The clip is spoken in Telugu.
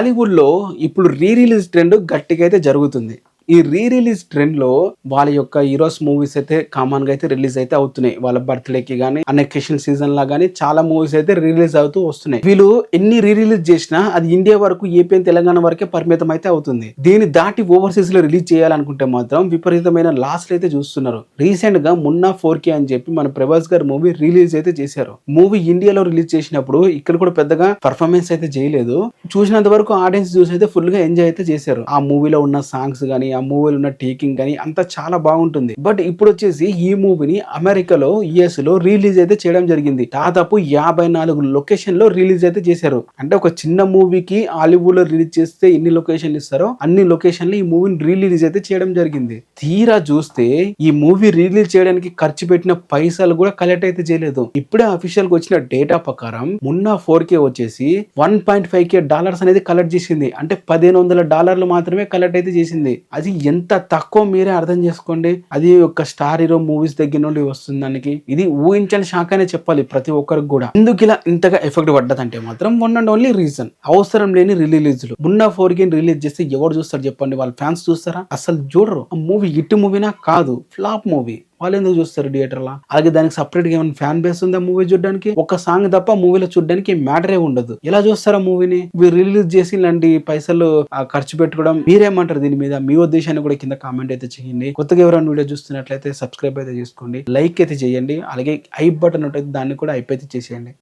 హాలీవుడ్ లో ఇప్పుడు రీ రిలీజ్ ట్రెండ్ గట్టిగా అయితే జరుగుతుంది. ఈ రీ రిలీజ్ ట్రెండ్ లో వాళ్ళ యొక్క హీరోస్ మూవీస్ అయితే కామన్ గా అయితే రిలీజ్ అయితే అవుతున్నాయి. వాళ్ళ బర్త్డేకి గానీ అన్ఎకేషన్ సీజన్ లా గానీ చాలా మూవీస్ అయితే రిలీజ్ అవుతూ వస్తున్నాయి. వీళ్ళు ఎన్ని రీ రిలీజ్ చేసినా అది ఇండియా వరకు, ఏపీ అండ్ తెలంగాణ వరకే పరిమితం అయితే అవుతుంది. దీన్ని దాటి ఓవర్సీస్ లో రిలీజ్ చేయాలనుకుంటే మాత్రం విపరీతమైన లాస్లు అయితే చూస్తున్నారు. రీసెంట్ గా మున్నా 4K అని చెప్పి మన ప్రభాస్ గారు మూవీ రిలీజ్ అయితే చేశారు. మూవీ ఇండియాలో రిలీజ్ చేసినప్పుడు ఇక్కడ కూడా పెద్దగా పర్ఫార్మెన్స్ అయితే చేయలేదు. చూసినంత వరకు ఆడియన్స్ చూసి అయితే ఫుల్ గా ఎంజాయ్ అయితే చేశారు. ఆ మూవీలో ఉన్న సాంగ్స్ గానీ, ఆ మూవీలో ఉన్న టేకింగ్ కానీ అంతా చాలా బాగుంటుంది. బట్ ఇప్పుడు వచ్చేసి ఈ మూవీని అమెరికాలో, యుఎస్ లో రిలీజ్ అయితే చేయడం జరిగింది. దాదాపు 54 లొకేషన్ లో రిలీజ్ అయితే చేశారు. అంటే ఒక చిన్న మూవీకి హాలీవుడ్ లో రిలీజ్ చేస్తే ఎన్ని లొకేషన్లు ఇస్తారో అన్ని లొకేషన్లు ఈ మూవీని రిలీజ్ అయితే చేయడం జరిగింది. తీరా చూస్తే ఈ మూవీ రిలీజ్ చేయడానికి ఖర్చు పెట్టిన పైసలు కూడా కలెక్ట్ అయితే చేయలేదు. ఇప్పుడే అఫీషియల్ గా వచ్చిన డేటా ప్రకారం మున్నా 4K వచ్చేసి $1.5K అనేది కలెక్ట్ చేసింది. అంటే $1500 మాత్రమే కలెక్ట్ అయితే చేసింది. అది ఎంత తక్కువ మీరే అర్థం చేసుకోండి. అది ఒక స్టార్ హీరో మూవీస్ దగ్గర నుండి వస్తుంది. దానికి ఇది ఊహించని షాక్ అనే చెప్పాలి ప్రతి ఒక్కరికి కూడా. ఎందుకు ఇలా ఇంతగా ఎఫెక్ట్ పడ్డదంటే మాత్రం వన్ అండ్ ఓన్లీ రీజన్, అవసరం లేని రిలీజ్లు. మున్నా 4K రిలీజ్ చేస్తే ఎవరు చూస్తారు చెప్పండి? వాళ్ళ ఫ్యాన్స్ చూస్తారా? అసలు చూడరు. ఆ మూవీ హిట్ మూవీనా కాదు, ఫ్లాప్ మూవీ. వాళ్ళు ఎందుకు చూస్తారు థియేటర్లా? అలాగే దానికి సపరేట్ గా ఏమైనా ఫ్యాన్ బేస్ ఉందా మూవీ చూడడానికి? ఒక సాంగ్ తప్ప మూవీలో చూడడానికి మ్యాటరే ఉండదు. ఎలా చూస్తారా మూవీని? మీరు రిలీజ్ చేసి ఇలాంటి పైసలు ఖర్చు పెట్టుకోవడం, మీరేమంటారు దీని మీద? మీ ఉద్దేశాన్ని కూడా కింద కామెంట్ అయితే చేయండి. కొత్తగా ఎవరైనా వీడియో చూస్తున్నట్లయితే సబ్స్క్రైబ్ అయితే చేసుకోండి, లైక్ అయితే చేయండి. అలాగే ఐ బటన్ ఉంటుంది, దాన్ని కూడా ఐప్ అయితే చేసేయండి.